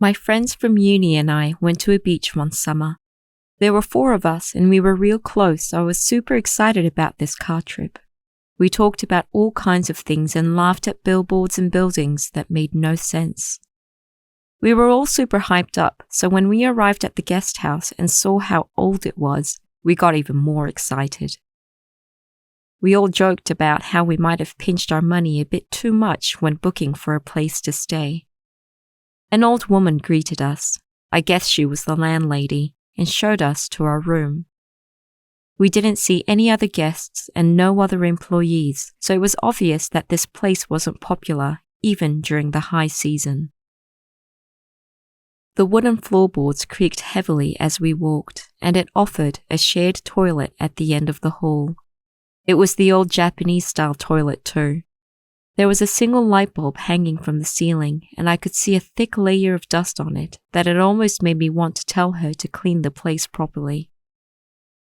My friends from uni and I went to a beach one summer. There were 4 of us and we were real close, so I was super excited about this car trip. We talked about all kinds of things and laughed at billboards and buildings that made no sense. We were all super hyped up, so when we arrived at the guest house and saw how old it was, we got even more excited. We all joked about how we might have pinched our money a bit too much when booking for a place to stay. An old woman greeted us, I guess she was the landlady, and showed us to our room. We didn't see any other guests and no other employees, so it was obvious that this place wasn't popular, even during the high season. The wooden floorboards creaked heavily as we walked, and it offered a shared toilet at the end of the hall. It was the old Japanese-style toilet too. There was a single light bulb hanging from the ceiling, and I could see a thick layer of dust on it that it almost made me want to tell her to clean the place properly.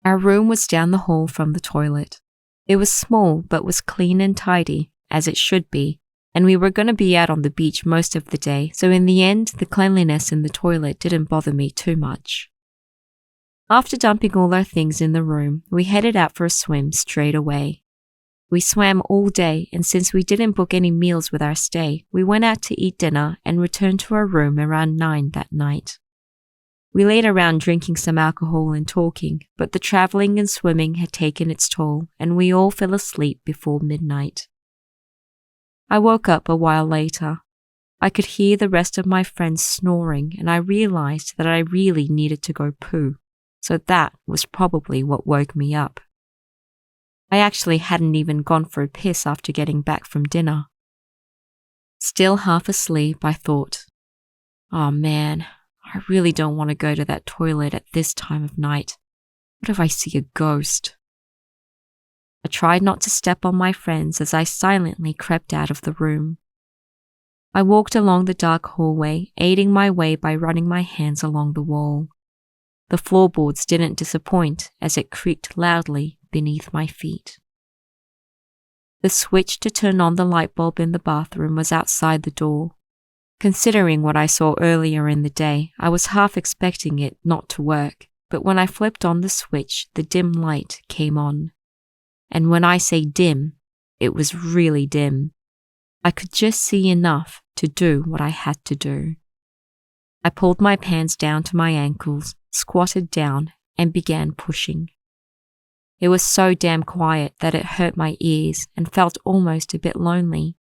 Our room was down the hall from the toilet. It was small but was clean and tidy, as it should be, and we were going to be out on the beach most of the day, so in the end, the cleanliness in the toilet didn't bother me too much. After dumping all our things in the room, we headed out for a swim straight away. We swam all day, and since we didn't book any meals with our stay, we went out to eat dinner and returned to our room around 9 that night. We laid around drinking some alcohol and talking, but the travelling and swimming had taken its toll, and we all fell asleep before midnight. I woke up a while later. I could hear the rest of my friends snoring, and I realised that I really needed to go poo, so that was probably what woke me up. I actually hadn't even gone for a piss after getting back from dinner. Still half asleep, I thought, oh man, I really don't want to go to that toilet at this time of night. What if I see a ghost? I tried not to step on my friends as I silently crept out of the room. I walked along the dark hallway, aiding my way by running my hands along the wall. The floorboards didn't disappoint as it creaked loudly beneath my feet. The switch to turn on the light bulb in the bathroom was outside the door. Considering what I saw earlier in the day, I was half expecting it not to work, but when I flipped on the switch, the dim light came on. And when I say dim, it was really dim. I could just see enough to do what I had to do. I pulled my pants down to my ankles, squatted down, and began pushing. It was so damn quiet that it hurt my ears and felt almost a bit lonely.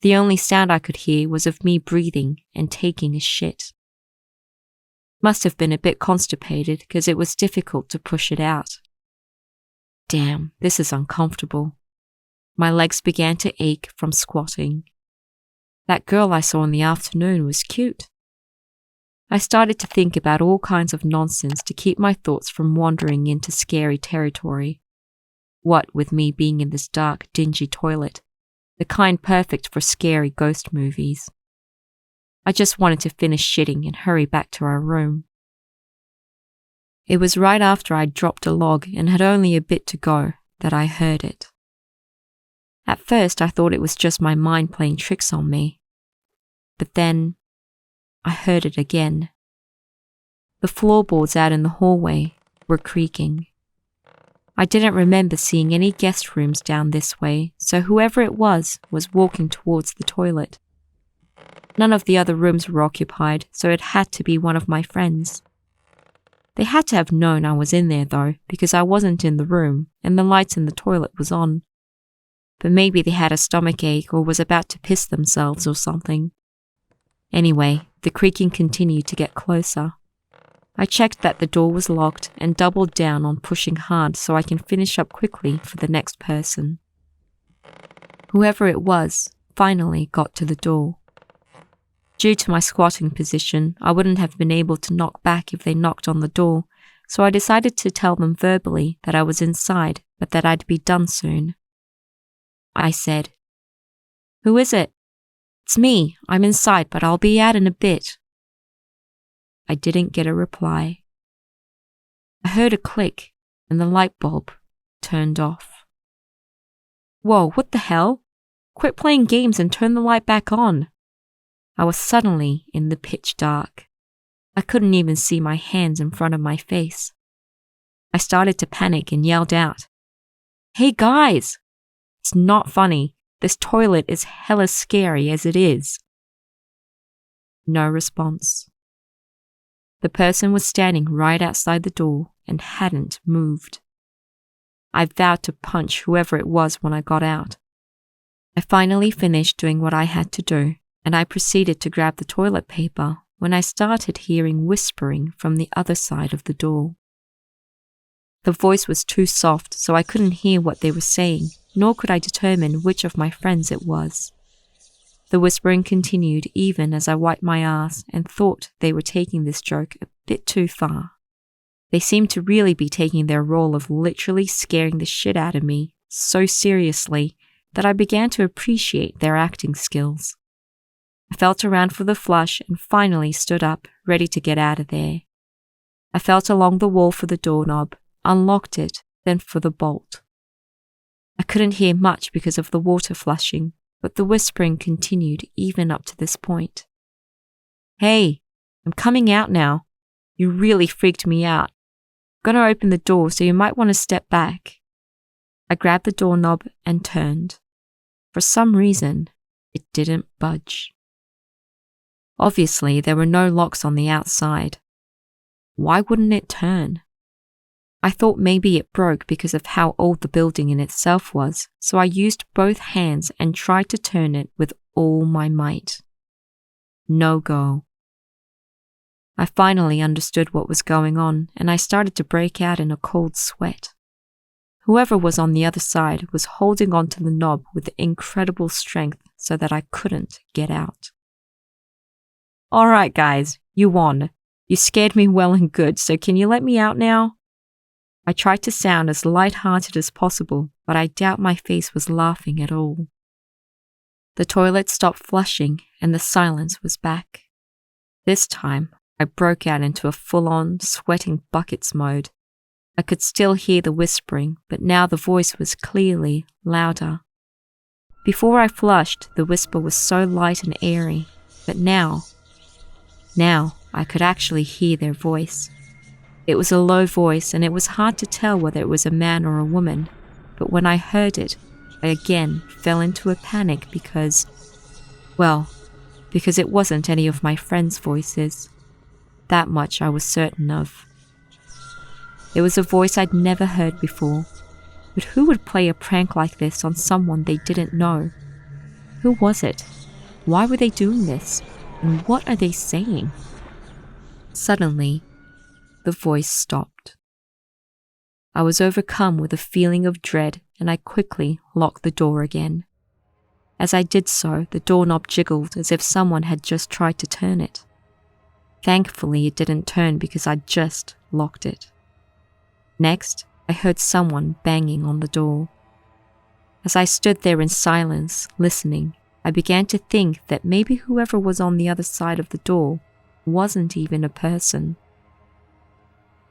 The only sound I could hear was of me breathing and taking a shit. Must have been a bit constipated because it was difficult to push it out. Damn, this is uncomfortable. My legs began to ache from squatting. That girl I saw in the afternoon was cute. I started to think about all kinds of nonsense to keep my thoughts from wandering into scary territory. What with me being in this dark, dingy toilet, the kind perfect for scary ghost movies. I just wanted to finish shitting and hurry back to our room. It was right after I'd dropped a log and had only a bit to go that I heard it. At first I thought it was just my mind playing tricks on me. But then I heard it again. The floorboards out in the hallway were creaking. I didn't remember seeing any guest rooms down this way, so whoever it was walking towards the toilet. None of the other rooms were occupied, so it had to be one of my friends. They had to have known I was in there though, because I wasn't in the room and the lights in the toilet was on. But maybe they had a stomachache or was about to piss themselves or something. Anyway, the creaking continued to get closer. I checked that the door was locked and doubled down on pushing hard so I can finish up quickly for the next person. Whoever it was finally got to the door. Due to my squatting position, I wouldn't have been able to knock back if they knocked on the door, so I decided to tell them verbally that I was inside but that I'd be done soon. I said, "Who is it?" "It's me. I'm inside, but I'll be out in a bit." I didn't get a reply. I heard a click, and the light bulb turned off. Whoa, what the hell? Quit playing games and turn the light back on. I was suddenly in the pitch dark. I couldn't even see my hands in front of my face. I started to panic and yelled out, "Hey guys! It's not funny. This toilet is hella scary as it is." No response. The person was standing right outside the door and hadn't moved. I vowed to punch whoever it was when I got out. I finally finished doing what I had to do, and I proceeded to grab the toilet paper when I started hearing whispering from the other side of the door. The voice was too soft, so I couldn't hear what they were saying, nor could I determine which of my friends it was. The whispering continued even as I wiped my ass and thought they were taking this joke a bit too far. They seemed to really be taking their role of literally scaring the shit out of me so seriously that I began to appreciate their acting skills. I felt around for the flush and finally stood up, ready to get out of there. I felt along the wall for the doorknob, unlocked it, then for the bolt. I couldn't hear much because of the water flushing, but the whispering continued even up to this point. "Hey, I'm coming out now. You really freaked me out. I'm gonna open the door, so you might want to step back." I grabbed the doorknob and turned. For some reason, it didn't budge. Obviously, there were no locks on the outside. Why wouldn't it turn? I thought maybe it broke because of how old the building in itself was, so I used both hands and tried to turn it with all my might. No go. I finally understood what was going on, and I started to break out in a cold sweat. Whoever was on the other side was holding onto the knob with incredible strength so that I couldn't get out. "All right, guys, you won. You scared me well and good, so can you let me out now?" I tried to sound as light-hearted as possible, but I doubt my face was laughing at all. The toilet stopped flushing and the silence was back. This time, I broke out into a full-on sweating buckets mode. I could still hear the whispering, but now the voice was clearly louder. Before I flushed, the whisper was so light and airy, but now I could actually hear their voice. It was a low voice, and it was hard to tell whether it was a man or a woman, but when I heard it, I again fell into a panic because it wasn't any of my friends' voices. That much I was certain of. It was a voice I'd never heard before, but who would play a prank like this on someone they didn't know? Who was it? Why were they doing this? And what are they saying? Suddenly, the voice stopped. I was overcome with a feeling of dread, and I quickly locked the door again. As I did so, the doorknob jiggled as if someone had just tried to turn it. Thankfully, it didn't turn because I'd just locked it. Next, I heard someone banging on the door. As I stood there in silence, listening, I began to think that maybe whoever was on the other side of the door wasn't even a person.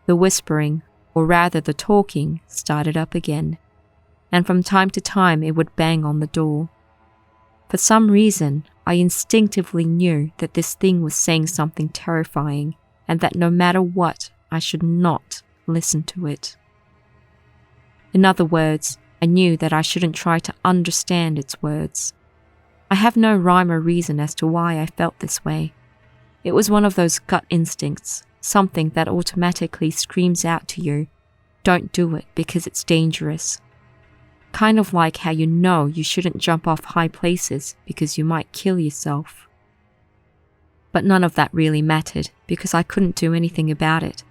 The whispering, or rather the talking, started up again, and from time to time it would bang on the door. For some reason, I instinctively knew that this thing was saying something terrifying, and that no matter what, I should not listen to it. In other words, I knew that I shouldn't try to understand its words. I have no rhyme or reason as to why I felt this way. It was one of those gut instincts, something that automatically screams out to you, "Don't do it because it's dangerous." Kind of like how you know you shouldn't jump off high places because you might kill yourself. But none of that really mattered because I couldn't do anything about it,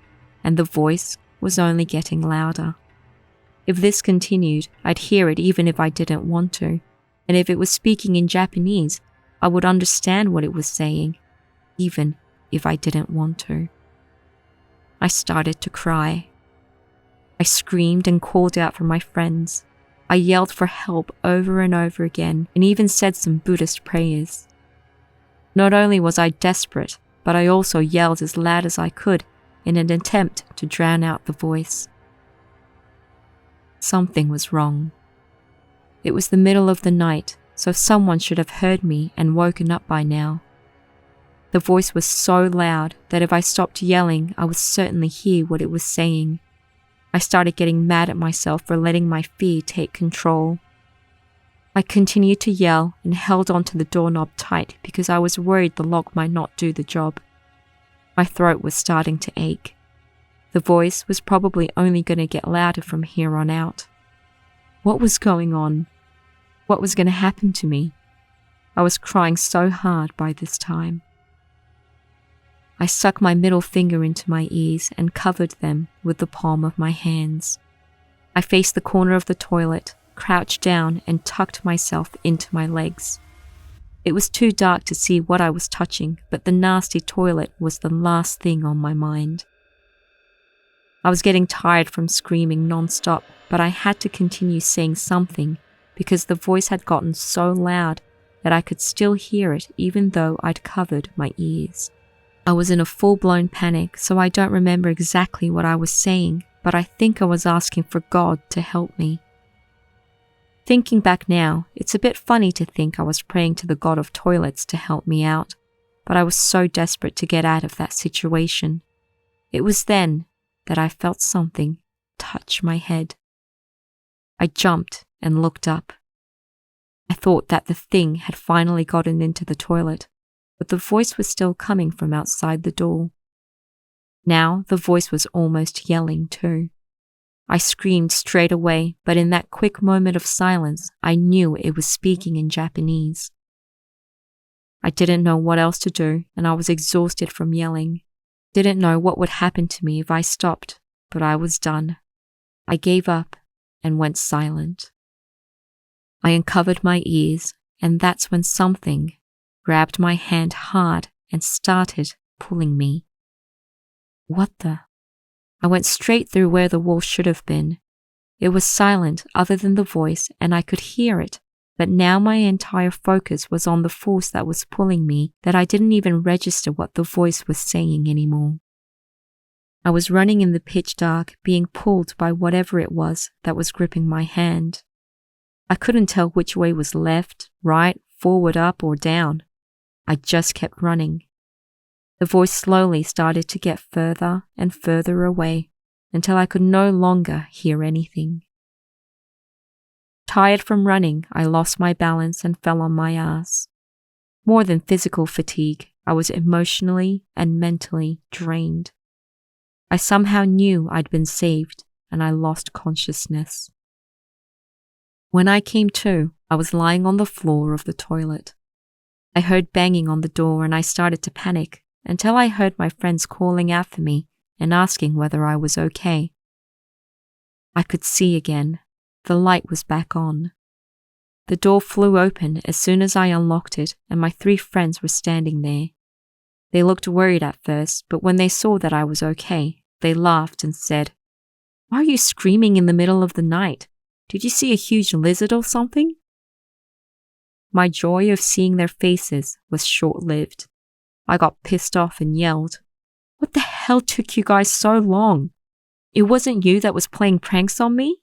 and the voice was only getting louder. If this continued, I'd hear it even if I didn't want to, and if it was speaking in Japanese, I would understand what it was saying, even if I didn't want to. I started to cry. I screamed and called out for my friends. I yelled for help over and over again and even said some Buddhist prayers. Not only was I desperate, but I also yelled as loud as I could in an attempt to drown out the voice. Something was wrong. It was the middle of the night, so someone should have heard me and woken up by now. The voice was so loud that if I stopped yelling, I would certainly hear what it was saying. I started getting mad at myself for letting my fear take control. I continued to yell and held onto the doorknob tight because I was worried the lock might not do the job. My throat was starting to ache. The voice was probably only going to get louder from here on out. What was going on? What was going to happen to me? I was crying so hard by this time. I stuck my middle finger into my ears and covered them with the palm of my hands. I faced the corner of the toilet, crouched down and tucked myself into my legs. It was too dark to see what I was touching, but the nasty toilet was the last thing on my mind. I was getting tired from screaming non-stop, but I had to continue saying something because the voice had gotten so loud that I could still hear it even though I'd covered my ears. I was in a full-blown panic, so I don't remember exactly what I was saying, but I think I was asking for God to help me. Thinking back now, it's a bit funny to think I was praying to the God of toilets to help me out, but I was so desperate to get out of that situation. It was then that I felt something touch my head. I jumped and looked up. I thought that the thing had finally gotten into the toilet, but the voice was still coming from outside the door. Now the voice was almost yelling too. I screamed straight away, but in that quick moment of silence, I knew it was speaking in Japanese. I didn't know what else to do, and I was exhausted from yelling. Didn't know what would happen to me if I stopped, but I was done. I gave up and went silent. I uncovered my ears, and that's when something grabbed my hand hard and started pulling me. What the? I went straight through where the wall should have been. It was silent other than the voice, and I could hear it, but now my entire focus was on the force that was pulling me that I didn't even register what the voice was saying anymore. I was running in the pitch dark, being pulled by whatever it was that was gripping my hand. I couldn't tell which way was left, right, forward, up, or down. I just kept running. The voice slowly started to get further and further away until I could no longer hear anything. Tired from running, I lost my balance and fell on my ass. More than physical fatigue, I was emotionally and mentally drained. I somehow knew I'd been saved, and I lost consciousness. When I came to, I was lying on the floor of the toilet. I heard banging on the door and I started to panic until I heard my friends calling out for me and asking whether I was okay. I could see again. The light was back on. The door flew open as soon as I unlocked it, and my 3 friends were standing there. They looked worried at first, but when they saw that I was okay, they laughed and said, "Why are you screaming in the middle of the night? Did you see a huge lizard or something?" My joy of seeing their faces was short-lived. I got pissed off and yelled, "What the hell took you guys so long? It wasn't you that was playing pranks on me?"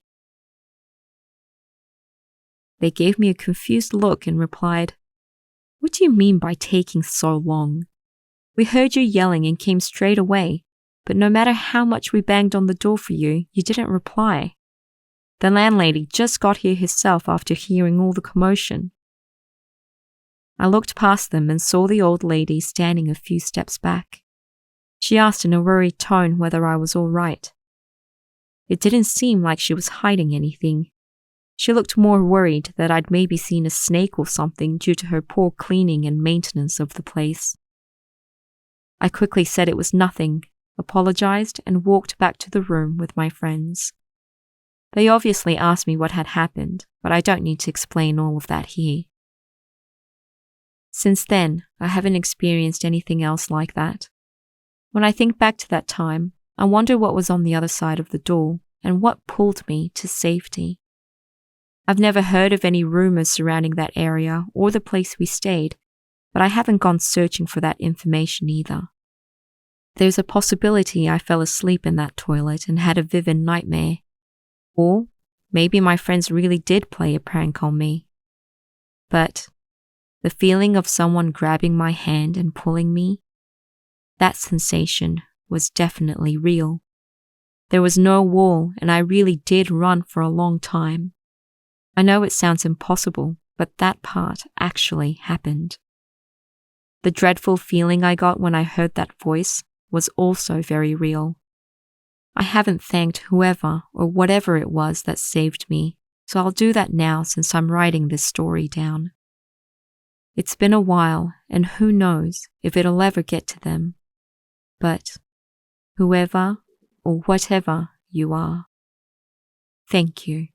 They gave me a confused look and replied, "What do you mean by taking so long? We heard you yelling and came straight away, but no matter how much we banged on the door for you, you didn't reply. The landlady just got here herself after hearing all the commotion." I looked past them and saw the old lady standing a few steps back. She asked in a worried tone whether I was all right. It didn't seem like she was hiding anything. She looked more worried that I'd maybe seen a snake or something due to her poor cleaning and maintenance of the place. I quickly said it was nothing, apologized, and walked back to the room with my friends. They obviously asked me what had happened, but I don't need to explain all of that here. Since then, I haven't experienced anything else like that. When I think back to that time, I wonder what was on the other side of the door and what pulled me to safety. I've never heard of any rumors surrounding that area or the place we stayed, but I haven't gone searching for that information either. There's a possibility I fell asleep in that toilet and had a vivid nightmare. Or maybe my friends really did play a prank on me. But The feeling of someone grabbing my hand and pulling me, that sensation was definitely real. There was no wall, and I really did run for a long time. I know it sounds impossible, but that part actually happened. The dreadful feeling I got when I heard that voice was also very real. I haven't thanked whoever or whatever it was that saved me, so I'll do that now since I'm writing this story down. It's been a while, and who knows if it'll ever get to them. But whoever or whatever you are, thank you.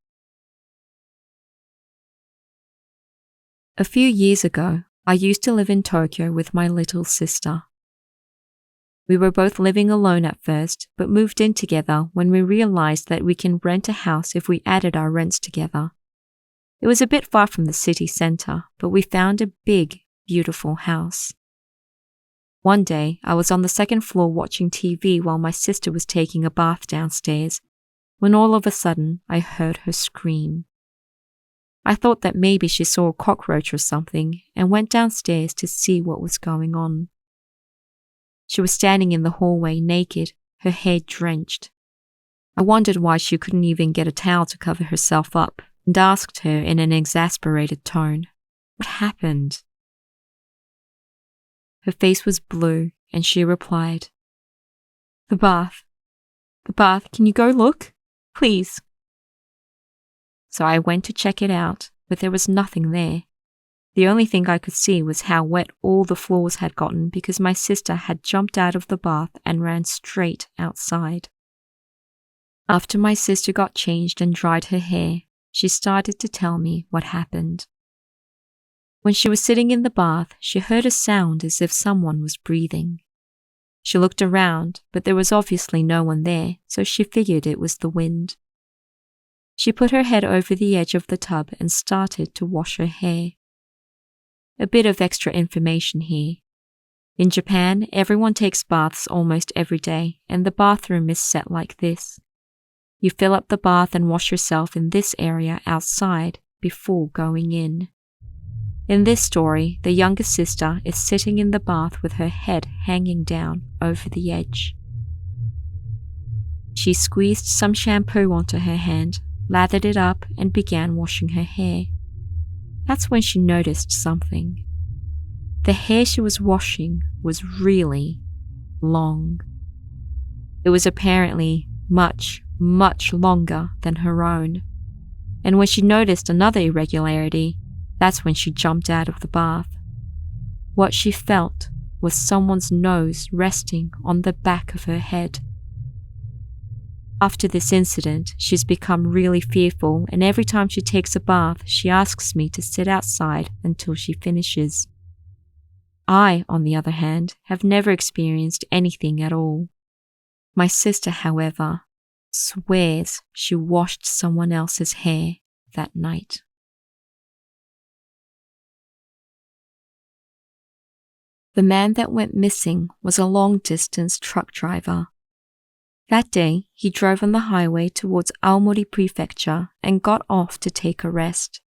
A few years ago, I used to live in Tokyo with my little sister. We were both living alone at first, but moved in together when we realized that we can rent a house if we added our rents together. It was a bit far from the city center, but we found a big, beautiful house. One day, I was on the second floor watching TV while my sister was taking a bath downstairs, when all of a sudden I heard her scream. I thought that maybe she saw a cockroach or something and went downstairs to see what was going on. She was standing in the hallway naked, her hair drenched. I wondered why she couldn't even get a towel to cover herself up and asked her in an exasperated tone, "What happened?" Her face was blue and she replied, The bath, can you go look? Please." So I went to check it out, but there was nothing there. The only thing I could see was how wet all the floors had gotten because my sister had jumped out of the bath and ran straight outside. After my sister got changed and dried her hair, she started to tell me what happened. When she was sitting in the bath, she heard a sound as if someone was breathing. She looked around, but there was obviously no one there, so she figured it was the wind. She put her head over the edge of the tub and started to wash her hair. A bit of extra information here. In Japan, everyone takes baths almost every day, and the bathroom is set like this. You fill up the bath and wash yourself in this area outside before going in. In this story, the younger sister is sitting in the bath with her head hanging down over the edge. She squeezed some shampoo onto her hand, lathered it up, and began washing her hair. That's when she noticed something. The hair she was washing was really long. It was apparently much longer than her own. And when she noticed another irregularity, that's when she jumped out of the bath. What she felt was someone's nose resting on the back of her head. After this incident, she's become really fearful, and every time she takes a bath, she asks me to sit outside until she finishes. I, on the other hand, have never experienced anything at all. My sister, however, swears she washed someone else's hair that night. The man that went missing was a long-distance truck driver. That day, he drove on the highway towards Aomori Prefecture and got off to take a rest.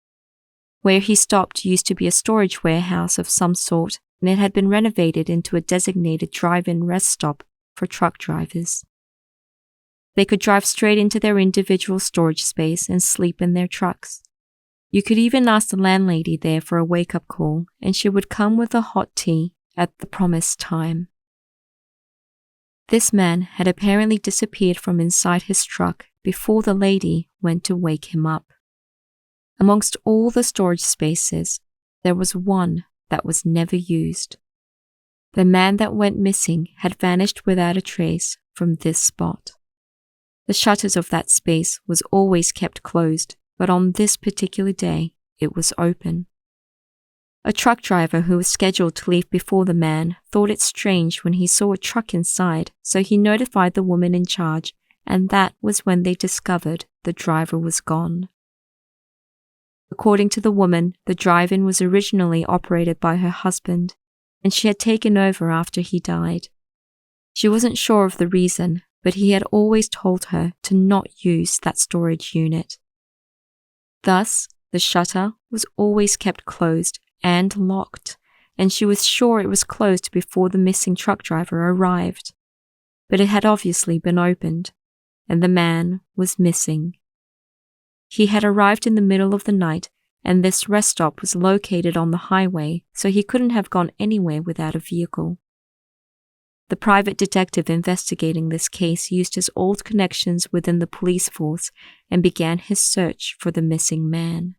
Where he stopped used to be a storage warehouse of some sort, and it had been renovated into a designated drive-in rest stop for truck drivers. They could drive straight into their individual storage space and sleep in their trucks. You could even ask the landlady there for a wake-up call, and she would come with a hot tea at the promised time. This man had apparently disappeared from inside his truck before the lady went to wake him up. Amongst all the storage spaces, there was one that was never used. The man that went missing had vanished without a trace from this spot. The shutters of that space was always kept closed, but on this particular day, it was open. A truck driver who was scheduled to leave before the man thought it strange when he saw a truck inside, so he notified the woman in charge, and that was when they discovered the driver was gone. According to the woman, the drive-in was originally operated by her husband, and she had taken over after he died. She wasn't sure of the reason, but he had always told her to not use that storage unit. Thus, the shutter was always kept closed, and locked, and she was sure it was closed before the missing truck driver arrived. But it had obviously been opened, and the man was missing. He had arrived in the middle of the night, and this rest stop was located on the highway, so he couldn't have gone anywhere without a vehicle. The private detective investigating this case used his old connections within the police force and began his search for the missing man.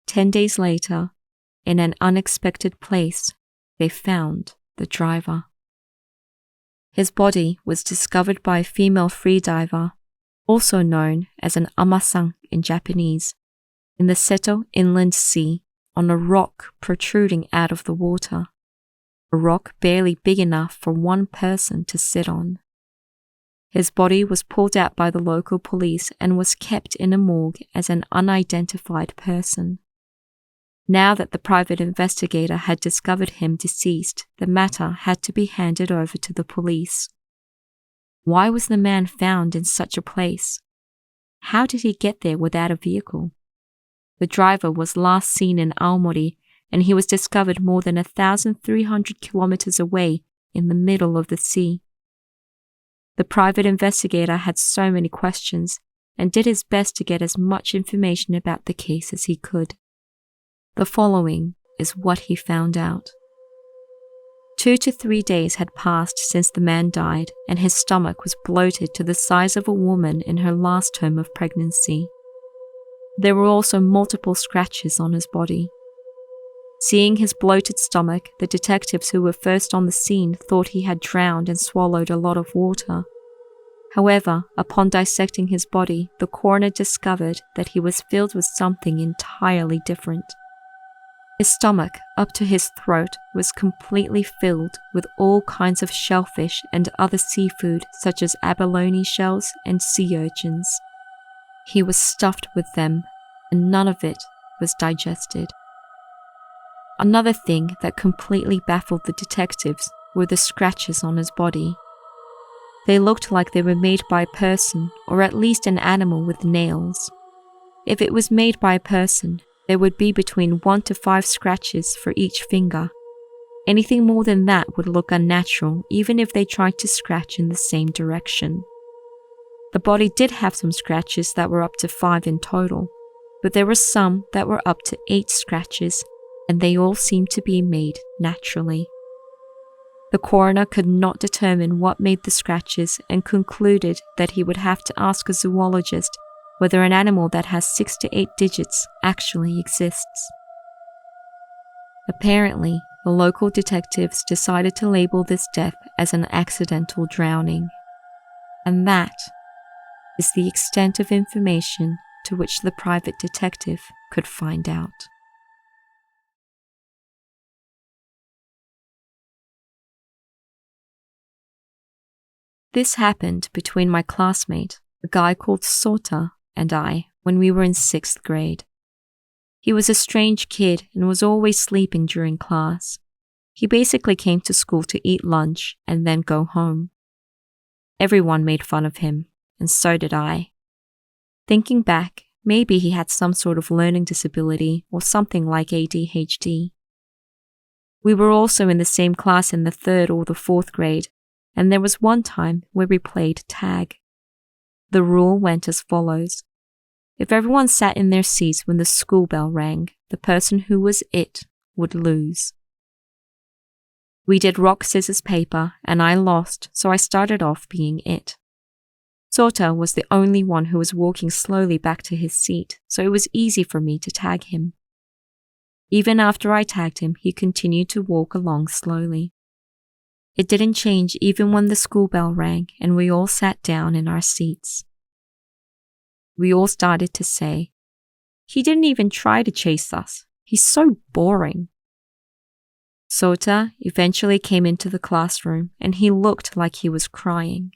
10 days later, in an unexpected place, they found the driver. His body was discovered by a female freediver, also known as an amasang in Japanese, in the Seto Inland Sea on a rock protruding out of the water, a rock barely big enough for one person to sit on. His body was pulled out by the local police and was kept in a morgue as an unidentified person. Now that the private investigator had discovered him deceased, the matter had to be handed over to the police. Why was the man found in such a place? How did he get there without a vehicle? The driver was last seen in Aomori, and he was discovered more than 1,300 kilometers away in the middle of the sea. The private investigator had so many questions and did his best to get as much information about the case as he could. The following is what he found out. 2 to 3 days had passed since the man died, and his stomach was bloated to the size of a woman in her last term of pregnancy. There were also multiple scratches on his body. Seeing his bloated stomach, the detectives who were first on the scene thought he had drowned and swallowed a lot of water. However, upon dissecting his body, the coroner discovered that he was filled with something entirely different. His stomach, up to his throat, was completely filled with all kinds of shellfish and other seafood such as abalone shells and sea urchins. He was stuffed with them, and none of it was digested. Another thing that completely baffled the detectives were the scratches on his body. They looked like they were made by a person, or at least an animal with nails. If it was made by a person, there would be between 1 to 5 scratches for each finger. Anything more than that would look unnatural, even if they tried to scratch in the same direction. The body did have some scratches that were up to 5 in total, but there were some that were up to 8 scratches, and they all seemed to be made naturally. The coroner could not determine what made the scratches and concluded that he would have to ask a zoologist whether an animal that has 6 to 8 digits actually exists. Apparently, the local detectives decided to label this death as an accidental drowning. And that is the extent of information to which the private detective could find out. This happened between my classmate, a guy called Sota, and I when we were in 6th grade. He was a strange kid and was always sleeping during class. He basically came to school to eat lunch and then go home. Everyone made fun of him, and so did I. Thinking back, maybe he had some sort of learning disability or something like ADHD. We were also in the same class in the 3rd or the 4th grade, and there was one time where we played tag. The rule went as follows. If everyone sat in their seats when the school bell rang, the person who was it would lose. We did rock, scissors, paper, and I lost, so I started off being it. Sota was the only one who was walking slowly back to his seat, so it was easy for me to tag him. Even after I tagged him, he continued to walk along slowly. It didn't change even when the school bell rang and we all sat down in our seats. We all started to say, "He didn't even try to chase us. He's so boring." Sota eventually came into the classroom and he looked like he was crying.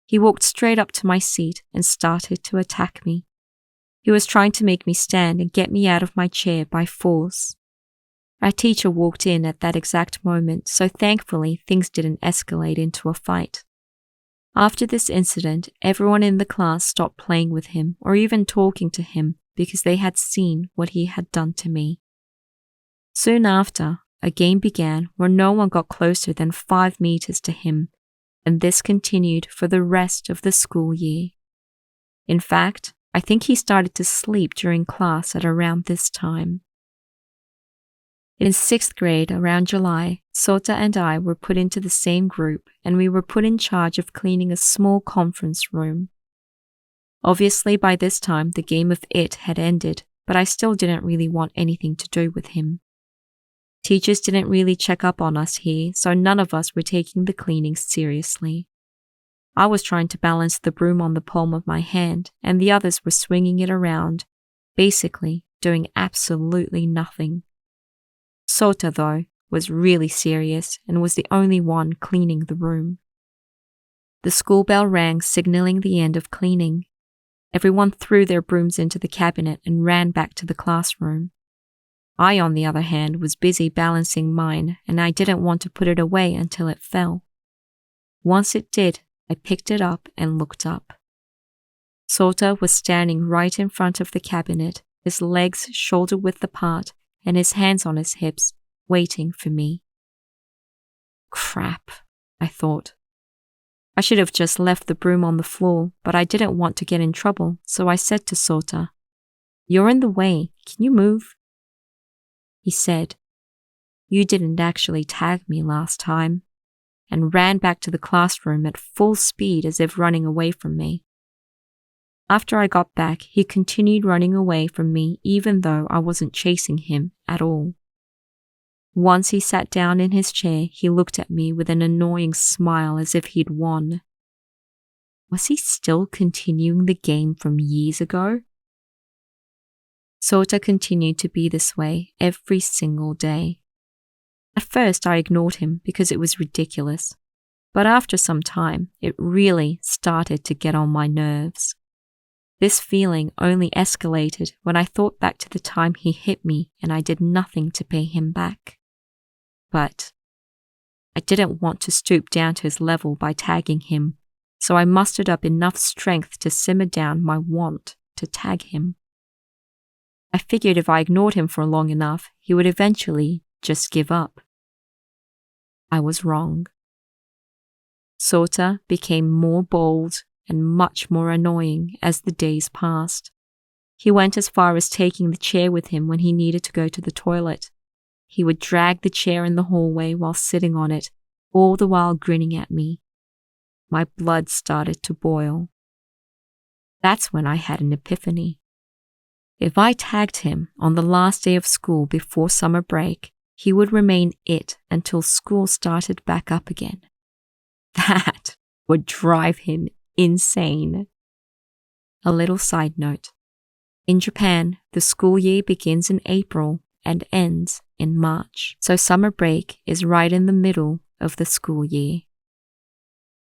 He walked straight up to my seat and started to attack me. He was trying to make me stand and get me out of my chair by force. Our teacher walked in at that exact moment, so thankfully things didn't escalate into a fight. After this incident, everyone in the class stopped playing with him or even talking to him because they had seen what he had done to me. Soon after, a game began where no one got closer than 5 meters to him, and this continued for the rest of the school year. In fact, I think he started to sleep during class at around this time. In 6th grade, around July, Sota and I were put into the same group, and we were put in charge of cleaning a small conference room. Obviously, by this time, the game of it had ended, but I still didn't really want anything to do with him. Teachers didn't really check up on us here, so none of us were taking the cleaning seriously. I was trying to balance the broom on the palm of my hand, and the others were swinging it around, basically doing absolutely nothing. Sota, though, was really serious and was the only one cleaning the room. The school bell rang, signaling the end of cleaning. Everyone threw their brooms into the cabinet and ran back to the classroom. I, on the other hand, was busy balancing mine, and I didn't want to put it away until it fell. Once it did, I picked it up and looked up. Sota was standing right in front of the cabinet, his legs shoulder-width apart and his hands on his hips, waiting for me. Crap, I thought. I should have just left the broom on the floor, but I didn't want to get in trouble, so I said to Sota, "You're in the way, can you move?" He said, "You didn't actually tag me last time," and ran back to the classroom at full speed as if running away from me. After I got back, he continued running away from me even though I wasn't chasing him at all. Once he sat down in his chair, he looked at me with an annoying smile as if he'd won. Was he still continuing the game from years ago? Sota continued to be this way every single day. At first, I ignored him because it was ridiculous, but after some time, it really started to get on my nerves. This feeling only escalated when I thought back to the time he hit me and I did nothing to pay him back. But I didn't want to stoop down to his level by tagging him, so I mustered up enough strength to simmer down my want to tag him. I figured if I ignored him for long enough, he would eventually just give up. I was wrong. Sota became more bold and much more annoying as the days passed. He went as far as taking the chair with him when he needed to go to the toilet. He would drag the chair in the hallway while sitting on it, all the while grinning at me. My blood started to boil. That's when I had an epiphany. If I tagged him on the last day of school before summer break, he would remain it until school started back up again. That would drive him insane. A little side note. In Japan, the school year begins in April and ends in March, so summer break is right in the middle of the school year.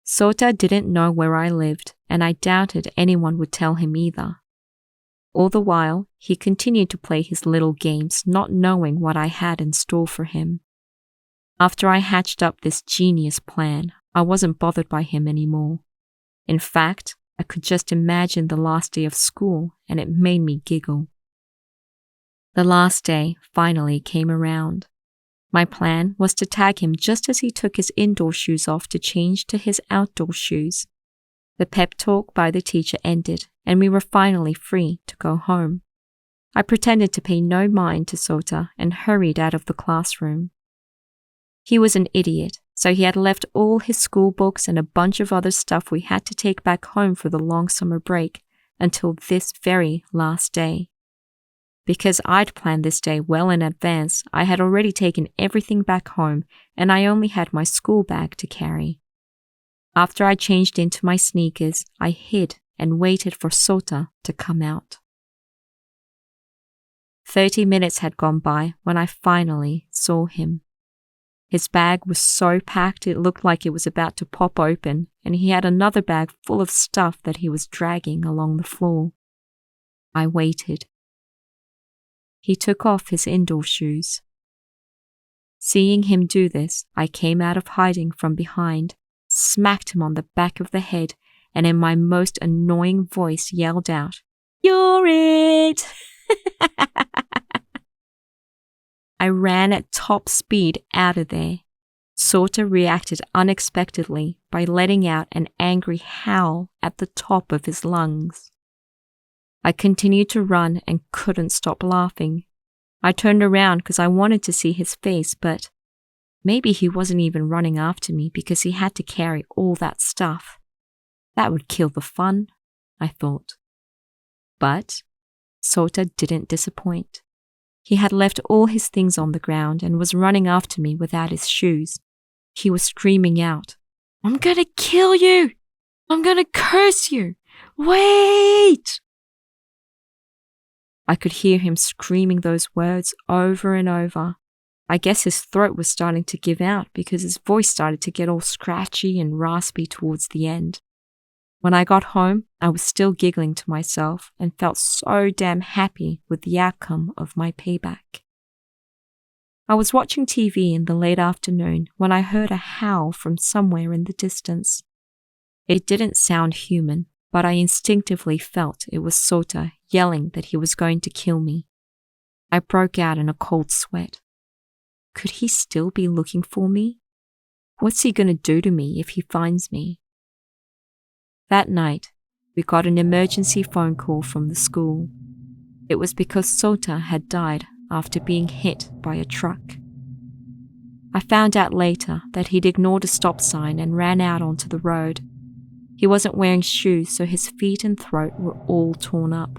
Sota didn't know where I lived, and I doubted anyone would tell him either. All the while, he continued to play his little games, not knowing what I had in store for him. After I hatched up this genius plan, I wasn't bothered by him anymore. In fact, I could just imagine the last day of school, and it made me giggle. The last day finally came around. My plan was to tag him just as he took his indoor shoes off to change to his outdoor shoes. The pep talk by the teacher ended, and we were finally free to go home. I pretended to pay no mind to Sota and hurried out of the classroom. He was an idiot, so he had left all his school books and a bunch of other stuff we had to take back home for the long summer break until this very last day. Because I'd planned this day well in advance, I had already taken everything back home and I only had my school bag to carry. After I changed into my sneakers, I hid and waited for Sota to come out. 30 minutes had gone by when I finally saw him. His bag was so packed it looked like it was about to pop open, and he had another bag full of stuff that he was dragging along the floor. I waited. He took off his indoor shoes. Seeing him do this, I came out of hiding from behind, smacked him on the back of the head, and in my most annoying voice yelled out, "You're it!" I ran at top speed out of there. Sorta reacted unexpectedly by letting out an angry howl at the top of his lungs. I continued to run and couldn't stop laughing. I turned around because I wanted to see his face, but maybe he wasn't even running after me because he had to carry all that stuff. That would kill the fun, I thought. But Sota didn't disappoint. He had left all his things on the ground and was running after me without his shoes. He was screaming out, "I'm gonna kill you! I'm gonna curse you! Wait!" I could hear him screaming those words over and over. I guess his throat was starting to give out because his voice started to get all scratchy and raspy towards the end. When I got home, I was still giggling to myself and felt so damn happy with the outcome of my payback. I was watching TV in the late afternoon when I heard a howl from somewhere in the distance. It didn't sound human, but I instinctively felt it was Sota yelling that he was going to kill me. I broke out in a cold sweat. Could he still be looking for me? What's he going to do to me if he finds me? That night, we got an emergency phone call from the school. It was because Sota had died after being hit by a truck. I found out later that he'd ignored a stop sign and ran out onto the road. He wasn't wearing shoes, so his feet and throat were all torn up.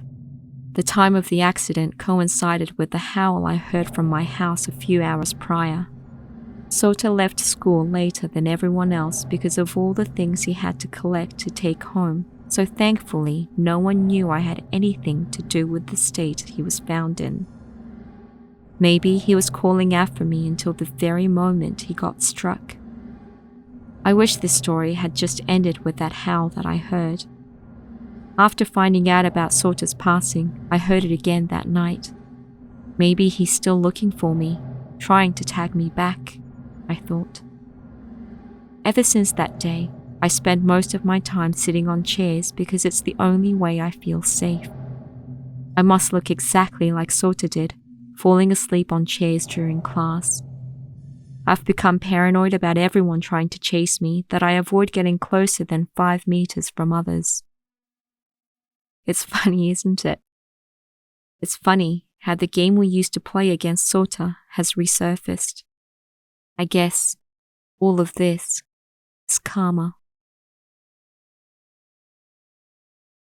The time of the accident coincided with the howl I heard from my house a few hours prior. Sota left school later than everyone else because of all the things he had to collect to take home, so thankfully no one knew I had anything to do with the state he was found in. Maybe he was calling out for me until the very moment he got struck. I wish this story had just ended with that howl that I heard. After finding out about Sota's passing, I heard it again that night. Maybe he's still looking for me, trying to tag me back, I thought. Ever since that day, I spend most of my time sitting on chairs because it's the only way I feel safe. I must look exactly like Sota did, falling asleep on chairs during class. I've become paranoid about everyone trying to chase me that I avoid getting closer than 5 meters from others. It's funny, isn't it? It's funny how the game we used to play against Sota has resurfaced. I guess all of this is karma.